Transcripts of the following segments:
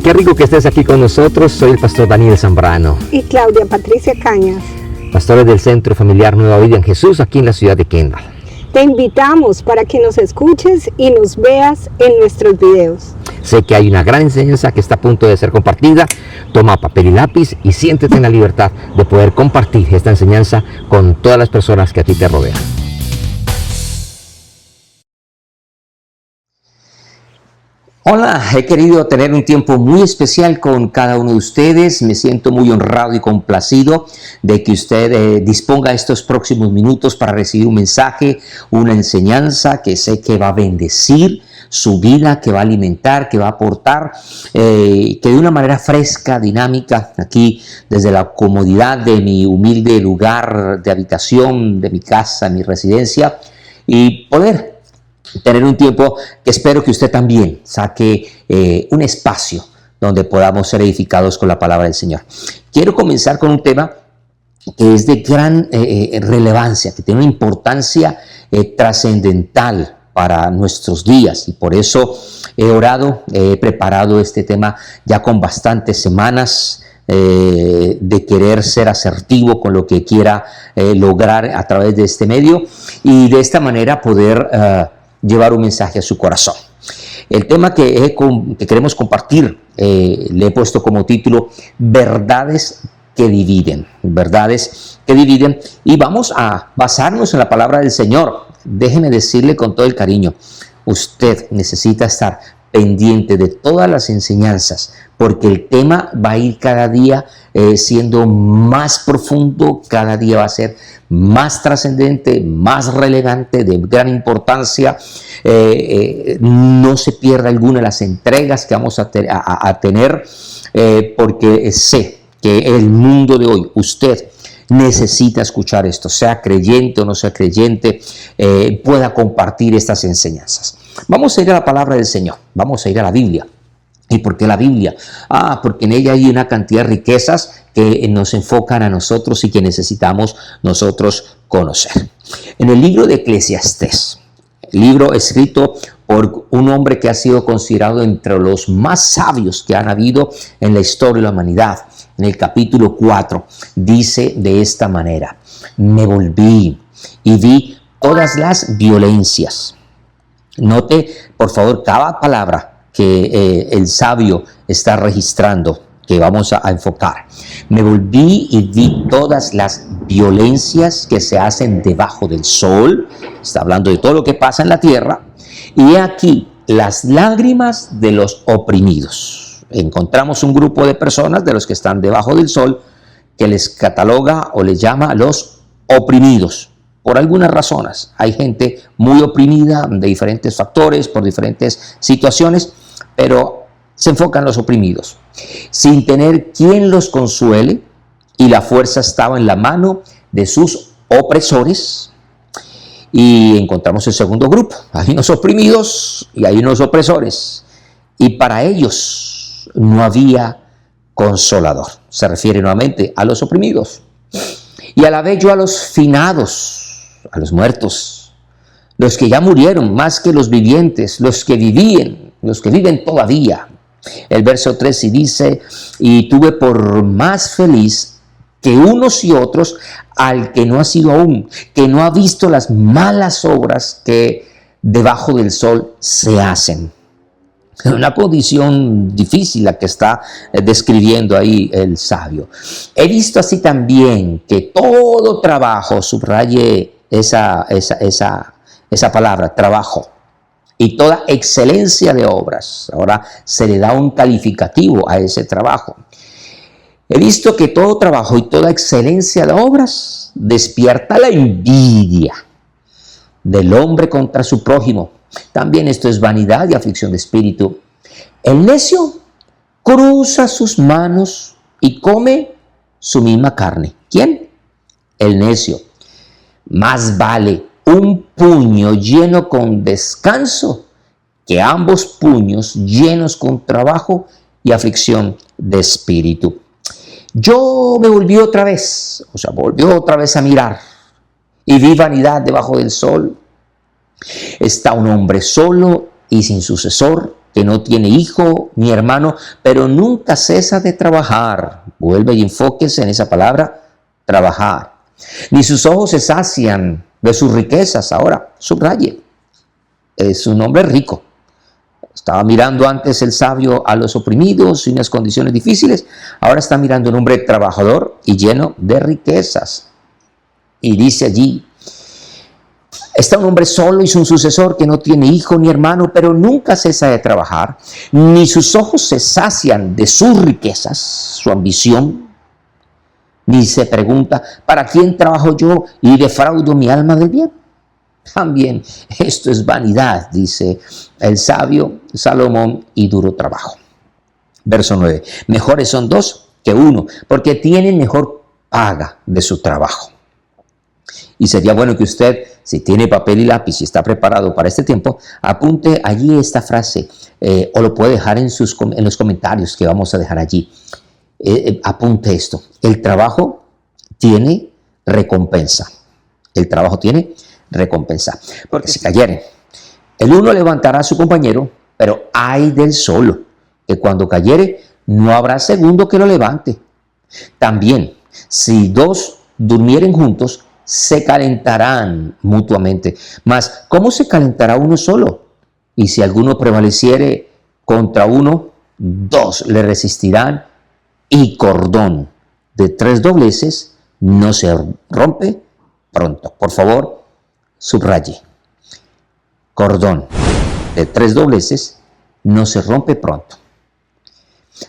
Qué rico que estés aquí con nosotros. Soy el pastor Daniel Zambrano. Y Claudia Patricia Cañas. Pastores del Centro Familiar Nueva Vida en Jesús, aquí en la ciudad de Kendall. Te invitamos para que nos escuches y nos veas en nuestros videos. Sé que hay una gran enseñanza que está a punto de ser compartida. Toma papel y lápiz y siéntete en la libertad de poder compartir esta enseñanza con todas las personas que a ti te rodean. Hola, he querido tener un tiempo muy especial con cada uno de ustedes. Me siento muy honrado y complacido de que usted disponga estos próximos minutos para recibir un mensaje, una enseñanza que sé que va a bendecir su vida, que va a alimentar, que va a aportar, que de una manera fresca, dinámica, aquí desde la comodidad de mi humilde lugar de habitación, de mi casa, mi residencia, y poder tener un tiempo que espero que usted también saque un espacio donde podamos ser edificados con la palabra del Señor. Quiero comenzar con un tema que es de gran relevancia, que tiene una importancia trascendental para nuestros días, y por eso he orado, he preparado este tema ya con bastantes semanas de querer ser asertivo con lo que quiera lograr a través de este medio y de esta manera poder llevar un mensaje a su corazón. El tema que queremos compartir le he puesto como título verdades que dividen, y vamos a basarnos en la palabra del Señor. Déjeme decirle con todo el cariño, usted necesita estar pendiente de todas las enseñanzas, porque el tema va a ir cada día siendo más profundo, cada día va a ser más trascendente, más relevante, de gran importancia. No se pierda alguna de las entregas que vamos a tener, porque sé que el mundo de hoy, usted necesita escuchar esto, sea creyente o no sea creyente, pueda compartir estas enseñanzas. Vamos a ir a la palabra del Señor, vamos a ir a la Biblia. ¿Y por qué la Biblia? Porque en ella hay una cantidad de riquezas que nos enfocan a nosotros y que necesitamos nosotros conocer. En el libro de Eclesiastés, libro escrito por un hombre que ha sido considerado entre los más sabios que han habido en la historia de la humanidad, en el capítulo 4, dice de esta manera: me volví y vi todas las violencias. Note, por favor, cada palabra que el sabio está registrando, que vamos a enfocar. Me volví y vi todas las violencias que se hacen debajo del sol. Está hablando de todo lo que pasa en la tierra. Y he aquí las lágrimas de los oprimidos. Encontramos un grupo de personas de los que están debajo del sol que les cataloga o les llama a los oprimidos. Por algunas razones. Hay gente muy oprimida de diferentes factores, por diferentes situaciones, pero se enfocan en los oprimidos, sin tener quien los consuele, y la fuerza estaba en la mano de sus opresores. Y encontramos el segundo grupo: hay unos oprimidos y hay unos opresores, y para ellos no había consolador. Se refiere nuevamente a los oprimidos. Y a la vez yo a los finados, a los muertos, los que ya murieron más que los vivientes, los que viven todavía. El verso 13 dice: y tuve por más feliz que unos y otros al que no ha sido aún, que no ha visto las malas obras que debajo del sol se hacen. Una condición difícil la que está describiendo ahí el sabio. He visto así también que todo trabajo, subraye esa palabra, trabajo, y toda excelencia de obras. Ahora se le da un calificativo a ese trabajo. He visto que todo trabajo y toda excelencia de obras despierta la envidia del hombre contra su prójimo. También esto es vanidad y aflicción de espíritu. El necio cruza sus manos y come su misma carne. ¿Quién? El necio. Más vale un puño lleno con descanso que ambos puños llenos con trabajo y aflicción de espíritu. Yo me volví otra vez, volvió otra vez a mirar, y vi vanidad debajo del sol. Está un hombre solo y sin sucesor, que no tiene hijo ni hermano, pero nunca cesa de trabajar. Vuelve y enfóquese en esa palabra, trabajar. Ni sus ojos se sacian de sus riquezas. Ahora, subraye, es un hombre rico. Estaba mirando antes el sabio a los oprimidos y unas condiciones difíciles. Ahora está mirando un hombre trabajador y lleno de riquezas. Y dice allí, está un hombre solo y su sucesor que no tiene hijo ni hermano, pero nunca cesa de trabajar, ni sus ojos se sacian de sus riquezas, su ambición, ni se pregunta, ¿para quién trabajo yo y defraudo mi alma del bien? También esto es vanidad, dice el sabio Salomón, y duro trabajo. Verso 9, mejores son dos que uno, porque tienen mejor paga de su trabajo. Y sería bueno que usted, si tiene papel y lápiz y está preparado para este tiempo, apunte allí esta frase, o lo puede dejar en los comentarios que vamos a dejar allí. Apunte esto, el trabajo tiene recompensa. El trabajo tiene recompensa. Porque si cayere, el uno levantará a su compañero, pero ay del solo, que cuando cayere no habrá segundo que lo levante. También, si dos durmieren juntos, se calentarán mutuamente. Mas, ¿cómo se calentará uno solo? Y si alguno prevaleciere contra uno, dos le resistirán, y cordón de 3 dobleces no se rompe pronto. Por favor, subraye. Cordón de 3 dobleces no se rompe pronto.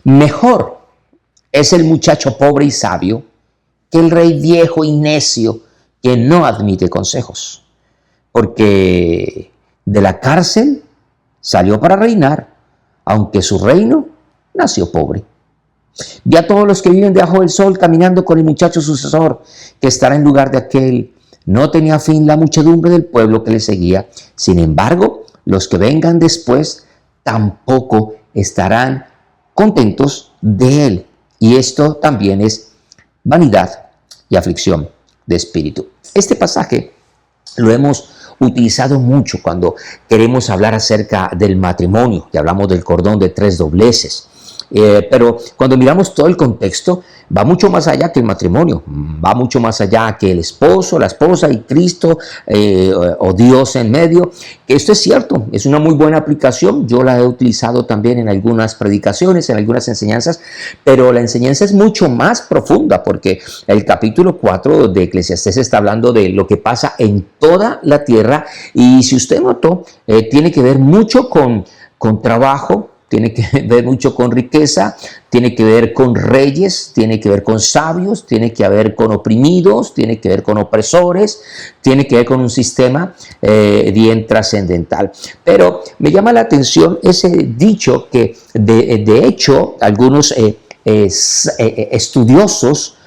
Mejor es el muchacho pobre y sabio que el rey viejo y necio que no admite consejos, porque de la cárcel salió para reinar, aunque su reino nació pobre. Vi a todos los que viven debajo del sol caminando con el muchacho sucesor, que estará en lugar de aquel. No tenía fin la muchedumbre del pueblo que le seguía. Sin embargo, los que vengan después tampoco estarán contentos de él. Y esto también es vanidad y aflicción de espíritu. Este pasaje lo hemos utilizado mucho cuando queremos hablar acerca del matrimonio, que hablamos del cordón de 3 dobleces. Pero cuando miramos todo el contexto, va mucho más allá que el matrimonio, va mucho más allá que el esposo, la esposa y Cristo o Dios en medio. Esto es cierto, es una muy buena aplicación, yo la he utilizado también en algunas predicaciones, en algunas enseñanzas, pero la enseñanza es mucho más profunda porque el capítulo 4 de Eclesiastés está hablando de lo que pasa en toda la tierra y si usted notó, tiene que ver mucho con trabajo, tiene que ver mucho con riqueza, tiene que ver con reyes, tiene que ver con sabios, tiene que ver con oprimidos, tiene que ver con opresores, tiene que ver con un sistema bien trascendental. Pero me llama la atención ese dicho que de hecho algunos estudiosos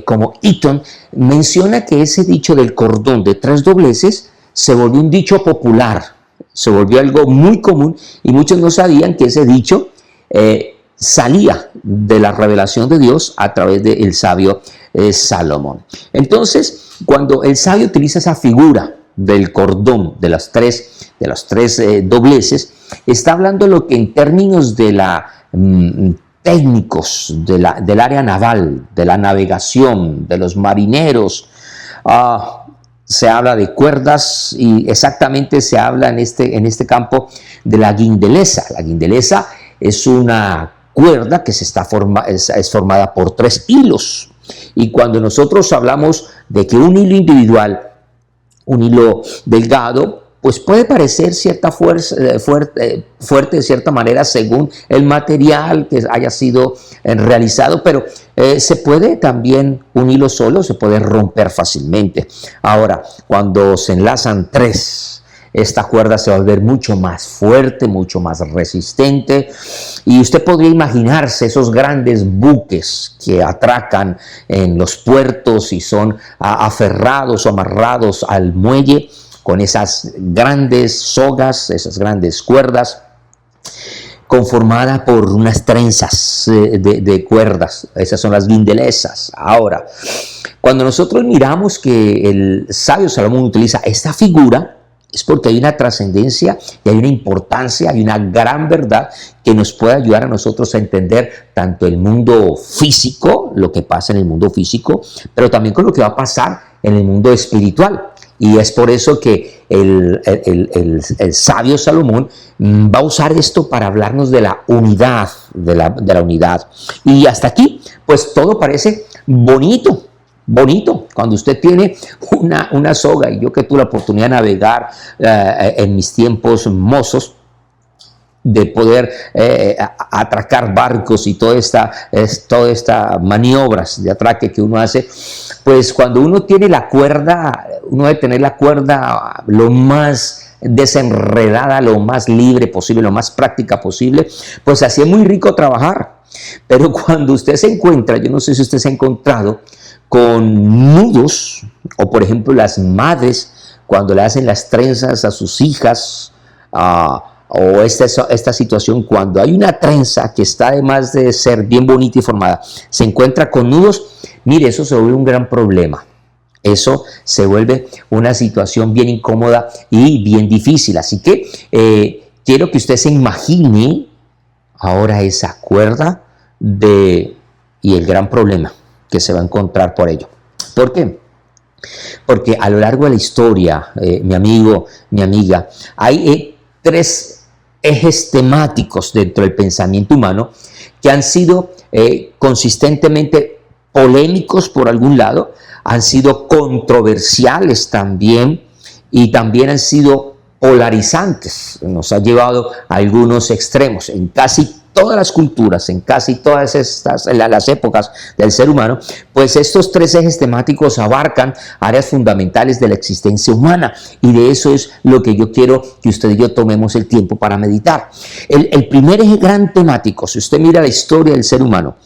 como Eaton menciona que ese dicho del cordón de 3 dobleces se volvió un dicho popular. Se volvió algo muy común y muchos no sabían que ese dicho salía de la revelación de Dios a través del sabio Salomón. Entonces, cuando el sabio utiliza esa figura del cordón de los tres dobleces, está hablando lo que en términos de la técnicos del área naval, de la navegación, de los marineros, se habla de cuerdas y exactamente se habla en este campo de la guindeleza. La guindeleza es una cuerda que es formada por 3 hilos. Y cuando nosotros hablamos de que un hilo individual, un hilo delgado, pues puede parecer fuerte de cierta manera según el material que haya sido realizado, pero se puede también, un hilo solo se puede romper fácilmente. Ahora, cuando se enlazan 3, esta cuerda se va a volver mucho más fuerte, mucho más resistente, y usted podría imaginarse esos grandes buques que atracan en los puertos y son aferrados o amarrados al muelle con esas grandes sogas, esas grandes cuerdas, conformada por unas trenzas de cuerdas. Esas son las guindelezas. Ahora, cuando nosotros miramos que el sabio Salomón utiliza esta figura, Es porque hay una trascendencia y hay una importancia, hay una gran verdad que nos puede ayudar a nosotros a entender tanto el mundo físico, lo que pasa en el mundo físico, pero también con lo que va a pasar en el mundo espiritual. Y es por eso que el sabio Salomón va a usar esto para hablarnos de la unidad, de la unidad. Y hasta aquí, pues todo parece bonito. Cuando usted tiene una soga, y yo que tuve la oportunidad de navegar en mis tiempos mozos, de poder atracar barcos y todas estas maniobras de atraque que uno hace, pues cuando uno tiene la cuerda, uno debe tener la cuerda lo más desenredada, lo más libre posible, lo más práctica posible, pues así es muy rico trabajar. Pero cuando usted se encuentra, yo no sé si usted se ha encontrado con nudos, o por ejemplo las madres cuando le hacen las trenzas a sus hijas, o esta situación cuando hay una trenza que está además de ser bien bonita y formada, se encuentra con nudos, mire, eso se vuelve un gran problema. Eso se vuelve una situación bien incómoda y bien difícil. Así que quiero que usted se imagine ahora esa cuerda y el gran problema que se va a encontrar por ello. ¿Por qué? Porque a lo largo de la historia, mi amigo, mi amiga, hay tres ejes temáticos dentro del pensamiento humano que han sido consistentemente polémicos por algún lado, han sido controversiales también y también han sido polarizantes. Nos ha llevado a algunos extremos en casi todas las culturas, en casi todas las épocas del ser humano, pues estos tres ejes temáticos abarcan áreas fundamentales de la existencia humana, y de eso es lo que yo quiero que usted y yo tomemos el tiempo para meditar. El primer eje gran temático, si usted mira la historia del ser humano,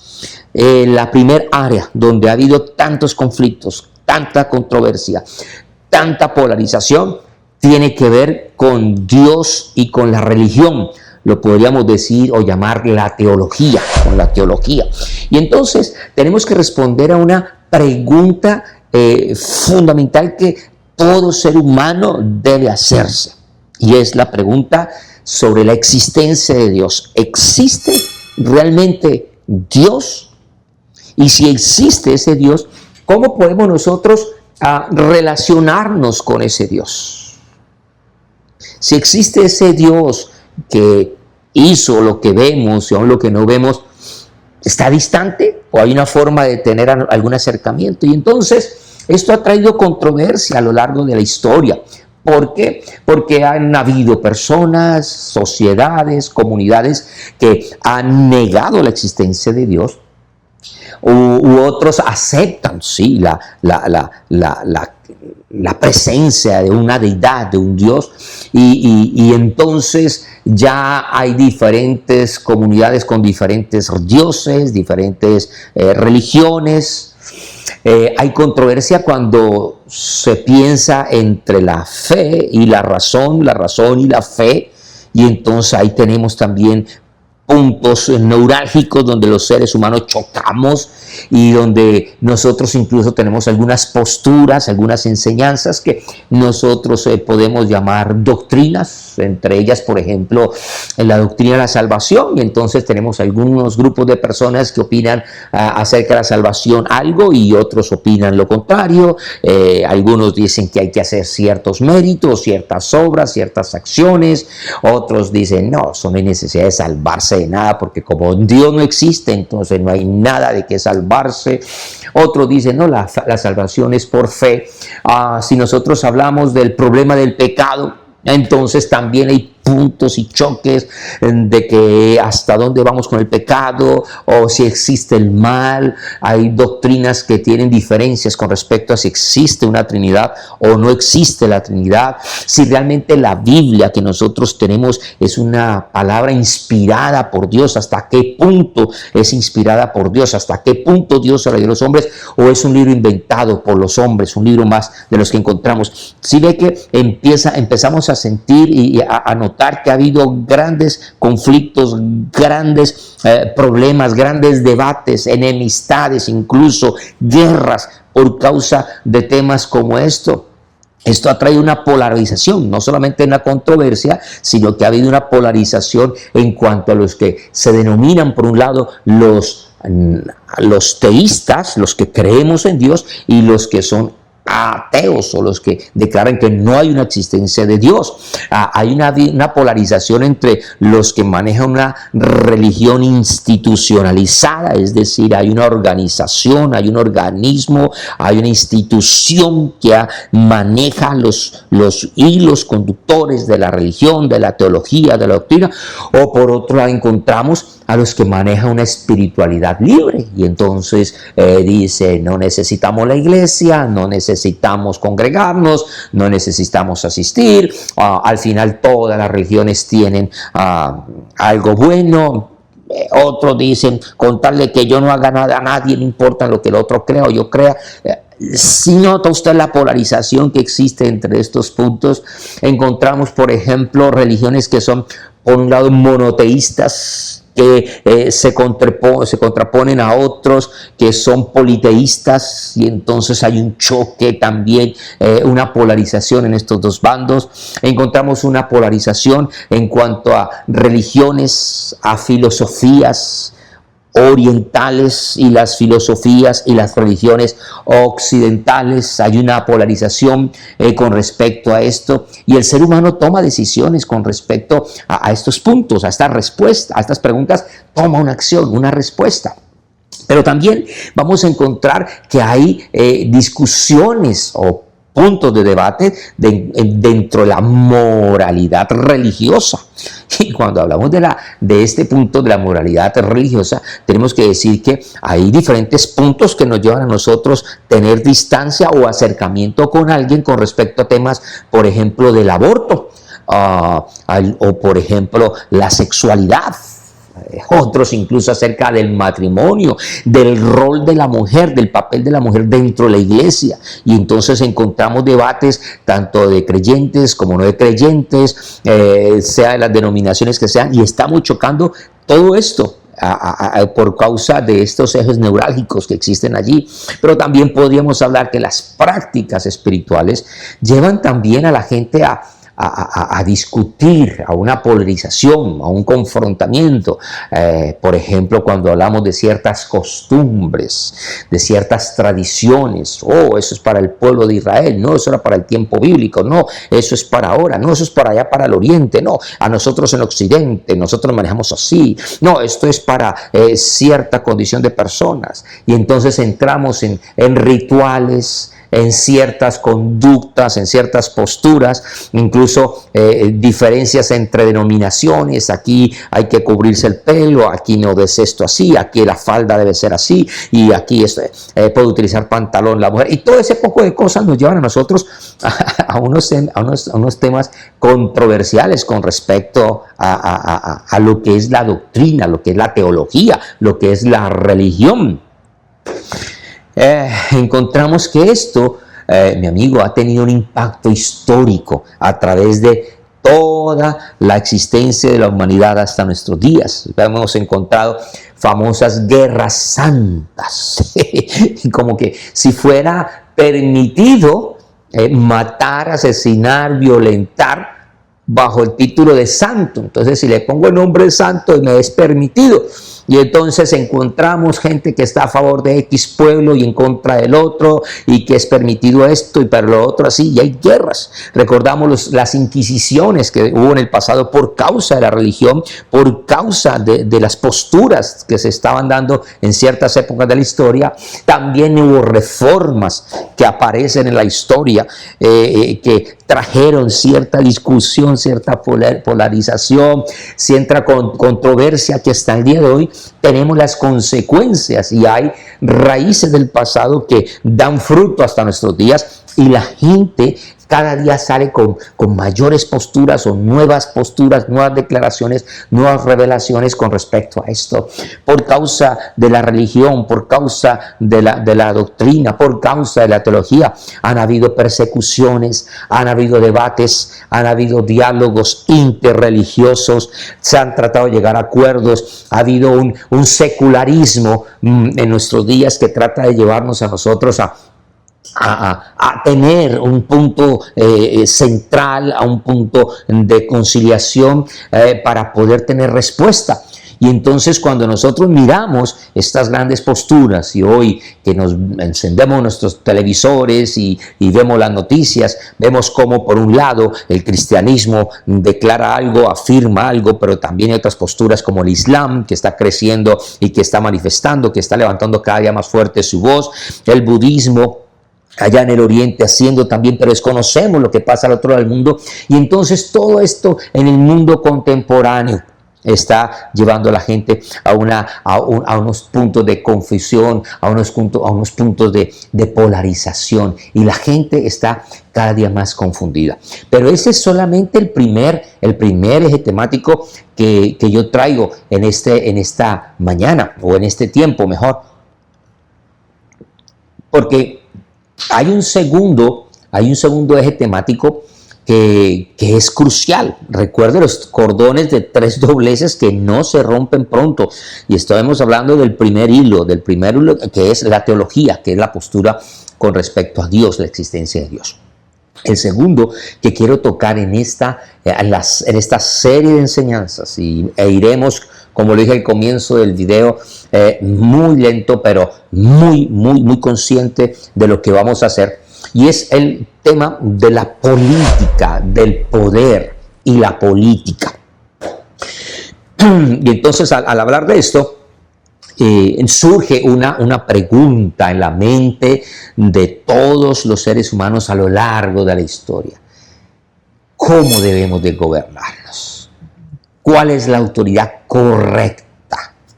la primer área donde ha habido tantos conflictos, tanta controversia, tanta polarización, tiene que ver con Dios y con la religión. Lo podríamos decir o llamar la teología, con la teología. Y entonces tenemos que responder a una pregunta fundamental que todo ser humano debe hacerse. Y es la pregunta sobre la existencia de Dios. ¿Existe realmente Dios? Y si existe ese Dios, ¿cómo podemos nosotros relacionarnos con ese Dios? Si existe ese Dios que hizo lo que vemos y aún lo que no vemos, ¿está distante o hay una forma de tener algún acercamiento? Y entonces esto ha traído controversia a lo largo de la historia. ¿Por qué? Porque han habido personas, sociedades, comunidades que han negado la existencia de Dios, u otros aceptan, sí, la presencia de una deidad, de un Dios, y entonces ya hay diferentes comunidades con diferentes dioses, diferentes religiones. Hay controversia cuando se piensa entre la fe y la razón y la fe, y entonces ahí tenemos también puntos neurálgicos donde los seres humanos chocamos y donde nosotros incluso tenemos algunas posturas, algunas enseñanzas que nosotros podemos llamar doctrinas, entre ellas, por ejemplo, la doctrina de la salvación, y entonces tenemos algunos grupos de personas que opinan acerca de la salvación algo y otros opinan lo contrario. Algunos dicen que hay que hacer ciertos méritos, ciertas obras, ciertas acciones, otros dicen no, no hay necesidad de salvarse de nada porque como Dios no existe, entonces no hay nada de qué salvarse. Otros dicen no, la salvación es por fe. Si nosotros hablamos del problema del pecado, entonces también hay puntos y choques de que hasta dónde vamos con el pecado o si existe el mal. Hay doctrinas que tienen diferencias con respecto a si existe una Trinidad o no existe la Trinidad, si realmente la Biblia que nosotros tenemos es una palabra inspirada por Dios, hasta qué punto es inspirada por Dios, hasta qué punto Dios se la dio a los hombres, o es un libro inventado por los hombres, un libro más de los que encontramos. Si ve que empezamos a sentir y a notar que ha habido grandes conflictos, grandes problemas, grandes debates, enemistades, incluso guerras por causa de temas como esto. Esto ha traído una polarización, no solamente una controversia, sino que ha habido una polarización en cuanto a los que se denominan, por un lado, los teístas, los que creemos en Dios, y los que son ateos, o los que declaran que no hay una existencia de Dios. Hay una polarización entre los que manejan una religión institucionalizada, es decir, hay una organización, hay un organismo, hay una institución que maneja los hilos conductores de la religión, de la teología, de la doctrina, o por otro lado encontramos a los que manejan una espiritualidad libre, y entonces dice, no necesitamos la iglesia, no necesitamos congregarnos, no necesitamos asistir, al final todas las religiones tienen algo bueno. Otros dicen, con tal de que yo no haga nada, a nadie le importa lo que el otro crea o yo crea. Si nota usted la polarización que existe entre estos puntos, encontramos, por ejemplo, religiones que son, por un lado, monoteístas, que se contraponen a otros que son politeístas, y entonces hay un choque también, una polarización en estos dos bandos. Encontramos una polarización en cuanto a religiones, a filosofías orientales y las filosofías y las religiones occidentales. Hay una polarización con respecto a esto, y el ser humano toma decisiones con respecto a estos puntos, a esta respuesta, a estas preguntas, toma una acción, una respuesta. Pero también vamos a encontrar que hay discusiones o puntos de debate dentro de la moralidad religiosa. Y cuando hablamos de este punto de la moralidad religiosa, tenemos que decir que hay diferentes puntos que nos llevan a nosotros tener distancia o acercamiento con alguien con respecto a temas, por ejemplo, del aborto, o por ejemplo, la sexualidad. Otros incluso acerca del matrimonio, del rol de la mujer, del papel de la mujer dentro de la iglesia. Y entonces encontramos debates tanto de creyentes como no de creyentes, sea de las denominaciones que sean, y estamos chocando todo esto por causa de estos ejes neurálgicos que existen allí. Pero también podríamos hablar que las prácticas espirituales llevan también a la gente a discutir, a una polarización, a un confrontamiento. Por ejemplo, cuando hablamos de ciertas costumbres, de ciertas tradiciones, eso es para el pueblo de Israel, no, eso era para el tiempo bíblico, no, eso es para ahora, no, eso es para allá, para el oriente, no, a nosotros en Occidente, nosotros manejamos así, no, esto es para cierta condición de personas. Y entonces entramos en rituales, en ciertas conductas, en ciertas posturas, incluso diferencias entre denominaciones. Aquí hay que cubrirse el pelo, aquí no es esto así, aquí la falda debe ser así, y aquí puede utilizar pantalón la mujer, y todo ese poco de cosas nos llevan a nosotros a unos temas controversiales con respecto a lo que es la doctrina, lo que es la teología, lo que es la religión. Encontramos que esto, mi amigo, ha tenido un impacto histórico a través de toda la existencia de la humanidad hasta nuestros días. Hemos encontrado famosas guerras santas, como que si fuera permitido matar, asesinar, violentar bajo el título de santo. Entonces, si le pongo el nombre de santo, me es permitido. Y entonces encontramos gente que está a favor de X pueblo y en contra del otro, y que es permitido esto y para lo otro así, y hay guerras. Recordamos las inquisiciones que hubo en el pasado por causa de la religión, por causa de las posturas que se estaban dando en ciertas épocas de la historia. También hubo reformas que aparecen en la historia, que trajeron cierta discusión, cierta polarización, cierta controversia, que hasta el día de hoy tenemos las consecuencias, y hay raíces del pasado que dan fruto hasta nuestros días, y la gente cada día sale con mayores posturas o nuevas posturas, nuevas declaraciones, nuevas revelaciones con respecto a esto. Por causa de la religión, por causa de la doctrina, por causa de la teología, han habido persecuciones, han habido debates, han habido diálogos interreligiosos, se han tratado de llegar a acuerdos, ha habido un secularismo en nuestros días que trata de llevarnos a nosotros a tener un punto central, a un punto de conciliación para poder tener respuesta. Y entonces cuando nosotros miramos estas grandes posturas y hoy que nos encendemos nuestros televisores y vemos las noticias, vemos cómo por un lado el cristianismo declara algo, afirma algo, pero también hay otras posturas como el Islam que está creciendo y que está manifestando, que está levantando cada día más fuerte su voz, el budismo allá en el oriente haciendo también, pero desconocemos lo que pasa al otro lado del mundo. Y entonces todo esto en el mundo contemporáneo está llevando a la gente a unos puntos de confusión, a unos puntos de polarización, y la gente está cada día más confundida. Pero ese es solamente el primer eje temático que yo traigo en esta mañana, o en este tiempo mejor, porque hay un segundo eje temático que es crucial. Recuerde los cordones de 3 dobleces que no se rompen pronto. Y estamos hablando del primer hilo que es la teología, que es la postura con respecto a Dios, la existencia de Dios. El segundo que quiero tocar en esta serie de enseñanzas, e iremos, como lo dije al comienzo del video, muy lento, pero muy consciente de lo que vamos a hacer. Y es el tema de la política, del poder y la política. Y entonces al hablar de esto, surge una pregunta en la mente de todos los seres humanos a lo largo de la historia. ¿Cómo debemos de gobernarnos? ¿Cuál es la autoridad correcta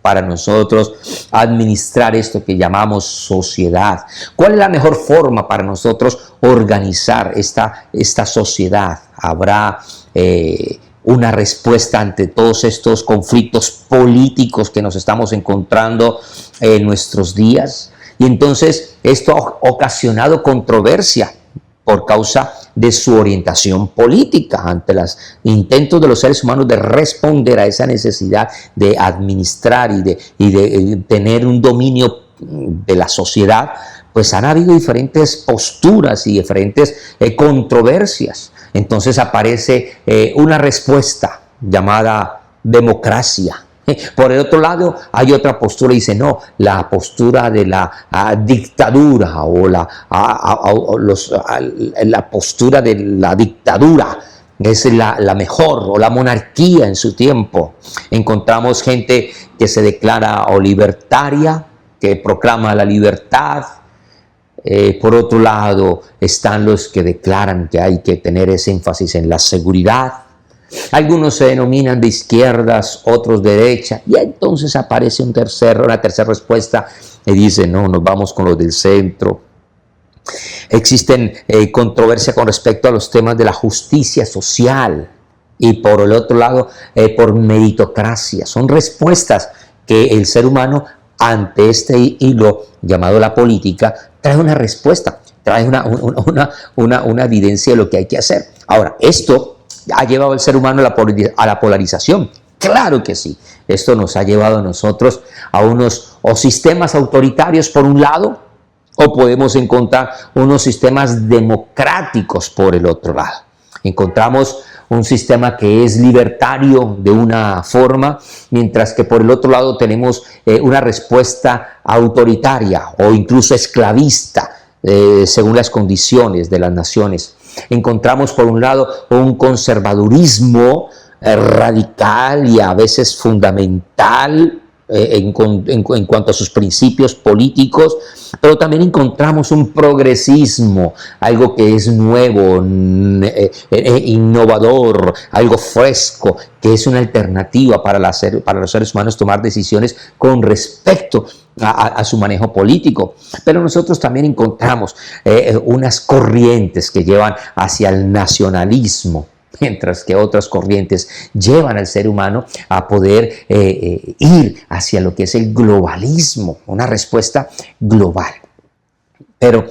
para nosotros administrar esto que llamamos sociedad? ¿Cuál es la mejor forma para nosotros organizar esta sociedad? ¿Habrá una respuesta ante todos estos conflictos políticos que nos estamos encontrando en nuestros días? Y entonces esto ha ocasionado controversia por causa de su orientación política, ante los intentos de los seres humanos de responder a esa necesidad de administrar y de tener un dominio de la sociedad. Pues han habido diferentes posturas y diferentes controversias. Entonces aparece una respuesta llamada democracia. Por el otro lado hay otra postura y dice no, la postura de la dictadura o la postura de la dictadura es la mejor, o la monarquía en su tiempo. Encontramos gente que se declara o libertaria, que proclama la libertad. Por otro lado están los que declaran que hay que tener ese énfasis en la seguridad. Algunos se denominan de izquierdas, otros de derecha, y entonces aparece una tercera respuesta y dice no, nos vamos con los del centro. Existen controversia con respecto a los temas de la justicia social, y por el otro lado por meritocracia. Son respuestas que el ser humano ante este hilo llamado la política trae una respuesta, trae una evidencia de lo que hay que hacer. Ahora, esto ha llevado al ser humano a la polarización. Claro que sí. Esto nos ha llevado a nosotros a unos sistemas autoritarios por un lado, o podemos encontrar unos sistemas democráticos por el otro lado. Encontramos un sistema que es libertario de una forma, mientras que por el otro lado tenemos una respuesta autoritaria o incluso esclavista, según las condiciones de las naciones. Encontramos por un lado un conservadurismo radical y a veces fundamental en cuanto a sus principios políticos, pero también encontramos un progresismo, algo que es nuevo, innovador, algo fresco, que es una alternativa para los seres humanos tomar decisiones con respecto a su manejo político. Pero nosotros también encontramos unas corrientes que llevan hacia el nacionalismo, mientras que otras corrientes llevan al ser humano a poder ir hacia lo que es el globalismo, una respuesta global. Pero,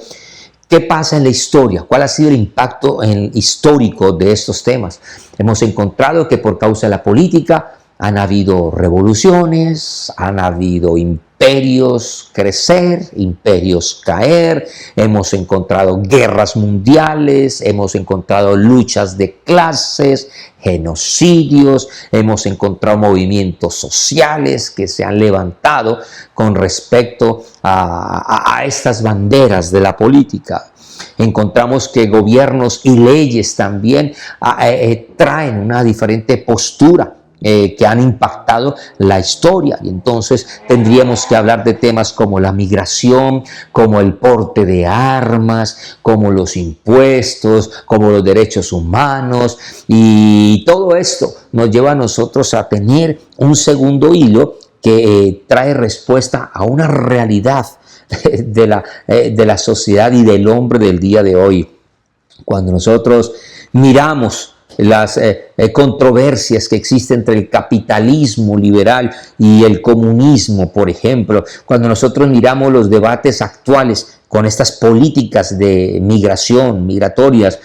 ¿qué pasa en la historia? ¿Cuál ha sido el impacto histórico de estos temas? Hemos encontrado que por causa de la política han habido revoluciones, han habido imperios, imperios crecer, imperios caer, hemos encontrado guerras mundiales, hemos encontrado luchas de clases, genocidios, hemos encontrado movimientos sociales que se han levantado con respecto a estas banderas de la política. Encontramos que gobiernos y leyes también traen una diferente postura que han impactado la historia, y entonces tendríamos que hablar de temas como la migración, como el porte de armas, como los impuestos, como los derechos humanos, y todo esto nos lleva a nosotros a tener un segundo hilo que trae respuesta a una realidad de la sociedad y del hombre del día de hoy. Cuando nosotros miramos las controversias que existen entre el capitalismo liberal y el comunismo, por ejemplo, cuando nosotros miramos los debates actuales con estas políticas de migración, migratorias,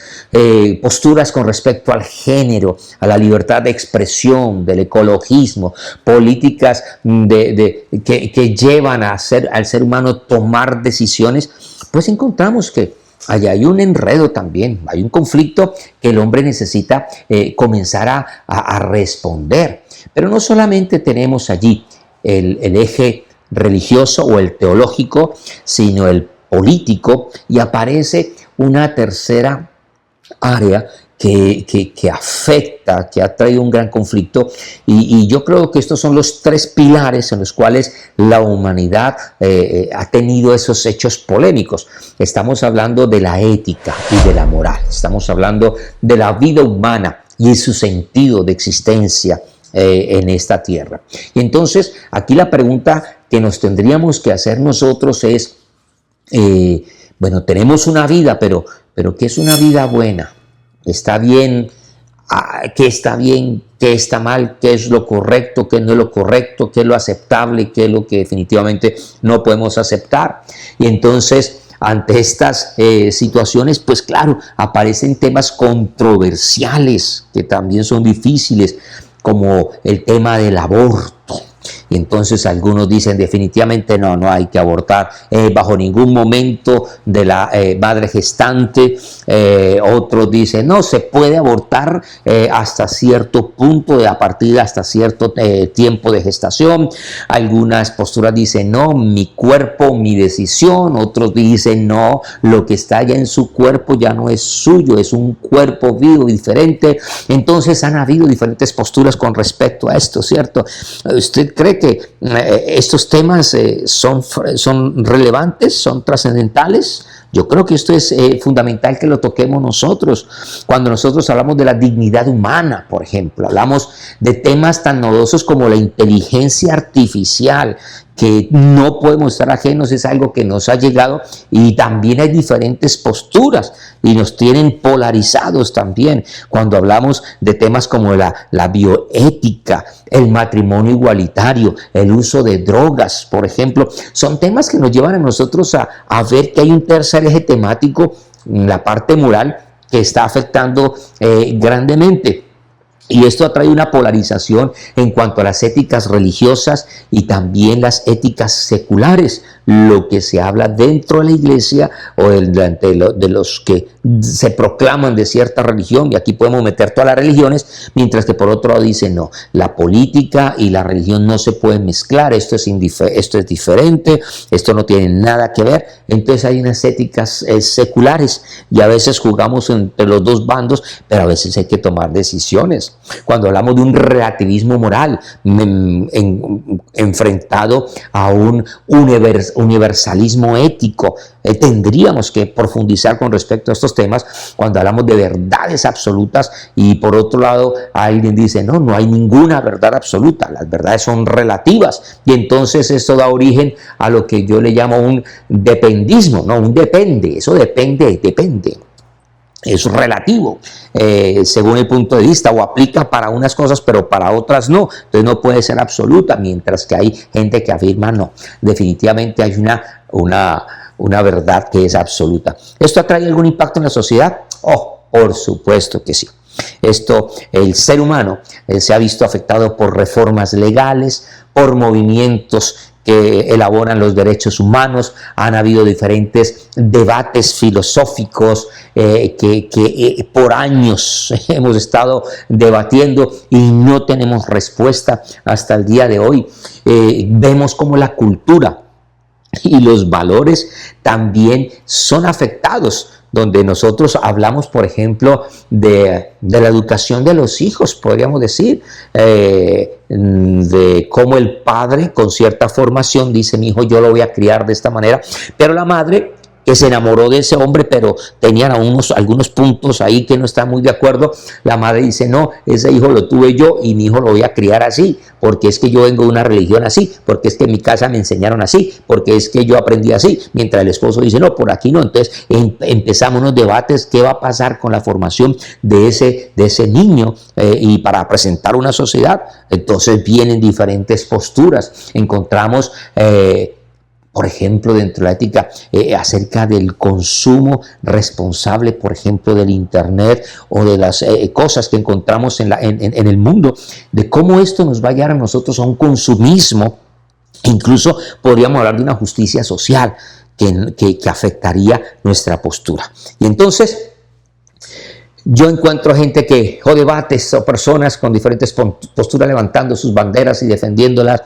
posturas con respecto al género, a la libertad de expresión, del ecologismo, políticas que llevan al ser humano tomar decisiones, pues encontramos que allá hay un enredo también, hay un conflicto que el hombre necesita comenzar a responder. Pero no solamente tenemos allí el eje religioso o el teológico, sino el político, y aparece una tercera área que afecta, que ha traído un gran conflicto, y yo creo que estos son los tres pilares en los cuales la humanidad ha tenido esos hechos polémicos. Estamos hablando de la ética y de la moral, estamos hablando de la vida humana y su sentido de existencia en esta tierra. Y entonces aquí la pregunta que nos tendríamos que hacer nosotros es, bueno, tenemos una vida, pero ¿qué es una vida buena? ¿Está bien? ¿Qué está bien? ¿Qué está mal? ¿Qué es lo correcto? ¿Qué no es lo correcto? ¿Qué es lo aceptable? ¿Qué es lo que definitivamente no podemos aceptar? Y entonces, ante estas situaciones, pues claro, aparecen temas controversiales que también son difíciles, como el tema del aborto. Y entonces algunos dicen definitivamente no hay que abortar bajo ningún momento de la madre gestante. Otros dicen no, se puede abortar hasta cierto punto, a partir hasta cierto tiempo de gestación. Algunas posturas dicen no, mi cuerpo, mi decisión. Otros dicen no, lo que está ya en su cuerpo ya no es suyo, es un cuerpo vivo diferente. Entonces han habido diferentes posturas con respecto a esto, ¿cierto? ¿Usted cree que estos temas son relevantes, son trascendentales? Yo creo que esto es fundamental que lo toquemos nosotros. Cuando nosotros hablamos de la dignidad humana, por ejemplo, hablamos de temas tan nodosos como la inteligencia artificial, que no podemos estar ajenos, es algo que nos ha llegado, y también hay diferentes posturas y nos tienen polarizados también. Cuando hablamos de temas como la bioética, el matrimonio igualitario, el uso de drogas, por ejemplo, son temas que nos llevan a nosotros a ver que hay un tercer eje temático, la parte moral, que está afectando grandemente. Y esto ha traído una polarización en cuanto a las éticas religiosas y también las éticas seculares, lo que se habla dentro de la iglesia o de los que se proclaman de cierta religión, y aquí podemos meter todas las religiones, mientras que por otro lado dicen no, la política y la religión no se pueden mezclar, esto es diferente, esto no tiene nada que ver. Entonces hay unas éticas seculares, y a veces jugamos entre los dos bandos, pero a veces hay que tomar decisiones. Cuando hablamos de un relativismo moral enfrentado a un universalismo ético, tendríamos que profundizar con respecto a estos temas cuando hablamos de verdades absolutas, y por otro lado alguien dice no hay ninguna verdad absoluta, las verdades son relativas, y entonces esto da origen a lo que yo le llamo un dependismo, un depende, eso depende, es relativo según el punto de vista, o aplica para unas cosas pero para otras no, entonces no puede ser absoluta, mientras que hay gente que afirma no, definitivamente hay una verdad que es absoluta. ¿Esto ha traído algún impacto en la sociedad? Por supuesto que sí. El ser humano se ha visto afectado por reformas legales, por movimientos que elaboran los derechos humanos, han habido diferentes debates filosóficos que por años hemos estado debatiendo y no tenemos respuesta hasta el día de hoy. Vemos cómo la cultura y los valores también son afectados, donde nosotros hablamos, por ejemplo, de la educación de los hijos, podríamos decir, de cómo el padre con cierta formación dice: mi hijo yo lo voy a criar de esta manera, pero la madre, que se enamoró de ese hombre, pero tenían algunos puntos ahí que no están muy de acuerdo, la madre dice: no, ese hijo lo tuve yo y mi hijo lo voy a criar así, porque es que yo vengo de una religión así, porque es que en mi casa me enseñaron así, porque es que yo aprendí así, mientras el esposo dice: no, por aquí no. Entonces empezamos unos debates: ¿qué va a pasar con la formación de ese niño? Y para presentar una sociedad, entonces vienen diferentes posturas. Encontramos por ejemplo, dentro de la ética, acerca del consumo responsable, por ejemplo, del Internet o de las cosas que encontramos en el mundo, de cómo esto nos va a llevar a nosotros a un consumismo. Incluso podríamos hablar de una justicia social que afectaría nuestra postura. Y entonces yo encuentro gente o debates o personas con diferentes posturas levantando sus banderas y defendiéndolas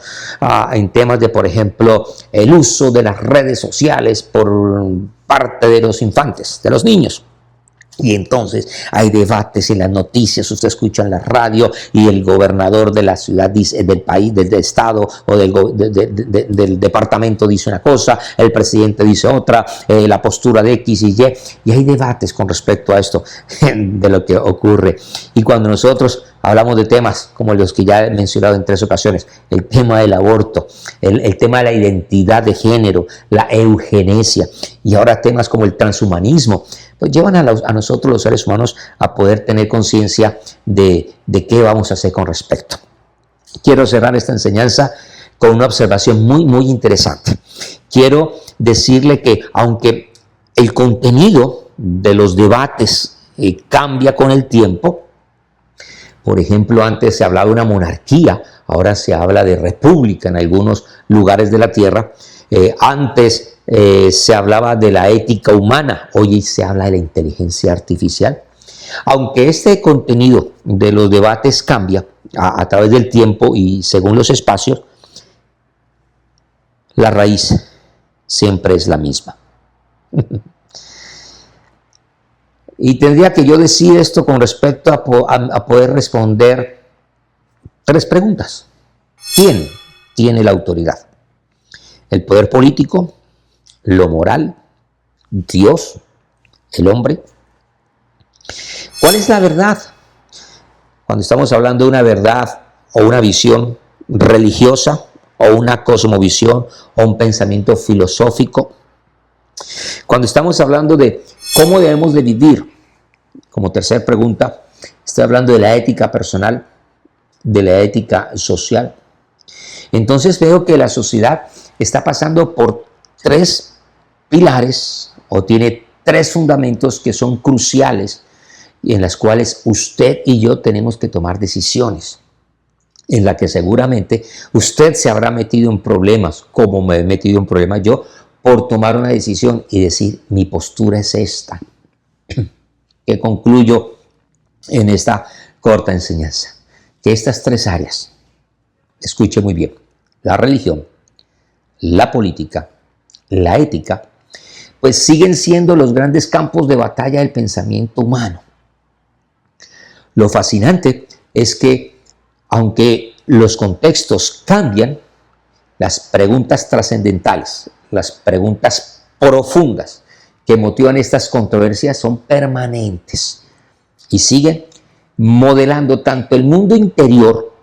en temas de, por ejemplo, el uso de las redes sociales por parte de los infantes, de los niños. Y entonces hay debates en las noticias, usted escucha en la radio y el gobernador de la ciudad dice, del país, del estado o del departamento dice una cosa, el presidente dice otra, la postura de X y Y hay debates con respecto a esto de lo que ocurre. Y cuando nosotros hablamos de temas como los que ya he mencionado en 3 ocasiones, el tema del aborto, el tema de la identidad de género, la eugenesia y ahora temas como el transhumanismo, pues llevan a nosotros los seres humanos a poder tener conciencia de qué vamos a hacer con respecto. Quiero cerrar esta enseñanza con una observación muy, muy interesante. Quiero decirle que aunque el contenido de los debates cambia con el tiempo, por ejemplo, antes se hablaba de una monarquía, ahora se habla de república en algunos lugares de la tierra. Antes se hablaba de la ética humana, hoy se habla de la inteligencia artificial. Aunque este contenido de los debates cambia a través del tiempo y según los espacios, la raíz siempre es la misma. Y tendría que yo decir esto con respecto a poder responder 3 preguntas. ¿Quién tiene la autoridad? ¿El poder político? ¿Lo moral? ¿Dios? ¿El hombre? ¿Cuál es la verdad? Cuando estamos hablando de una verdad o una visión religiosa o una cosmovisión o un pensamiento filosófico. Cuando estamos hablando de cómo debemos de vivir, como tercera pregunta, estoy hablando de la ética personal, de la ética social. Entonces veo que la sociedad está pasando por 3 pilares o tiene 3 fundamentos que son cruciales y en las cuales usted y yo tenemos que tomar decisiones, en la que seguramente usted se habrá metido en problemas, como me he metido en problemas yo, por tomar una decisión y decir: mi postura es esta. Que concluyo en esta corta enseñanza, que estas 3 áreas, escuche muy bien, la religión, la política, la ética, pues siguen siendo los grandes campos de batalla del pensamiento humano. Lo fascinante es que, aunque los contextos cambian, las preguntas trascendentales, las preguntas profundas que motivan estas controversias son permanentes y siguen modelando tanto el mundo interior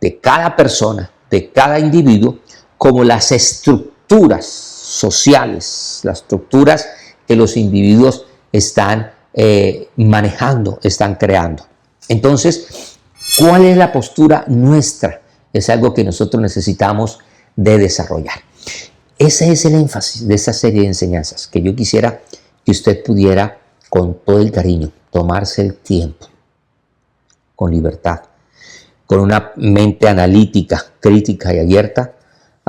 de cada persona, de cada individuo, como las estructuras sociales, las estructuras que los individuos están manejando, están creando. Entonces, ¿cuál es la postura nuestra? Es algo que nosotros necesitamos de desarrollar. Ese es el énfasis de esta serie de enseñanzas, que yo quisiera que usted pudiera, con todo el cariño, tomarse el tiempo, con libertad, con una mente analítica, crítica y abierta,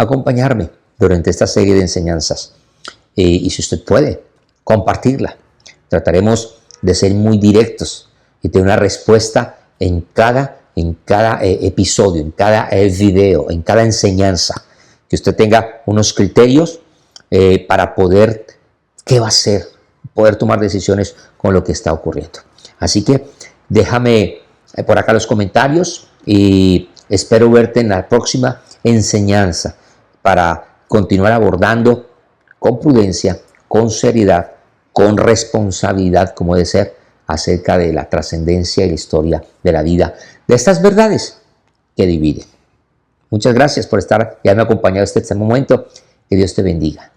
acompañarme durante esta serie de enseñanzas. Y si usted puede, compartirla. Trataremos de ser muy directos y tener una respuesta en cada episodio, en cada video, en cada enseñanza. Que usted tenga unos criterios para poder, ¿qué va a hacer? Poder tomar decisiones con lo que está ocurriendo. Así que déjame por acá los comentarios y espero verte en la próxima enseñanza para continuar abordando con prudencia, con seriedad, con responsabilidad, como debe ser, acerca de la trascendencia y la historia de la vida, de estas verdades que dividen. Muchas gracias por estar y haberme acompañado hasta este momento. Que Dios te bendiga.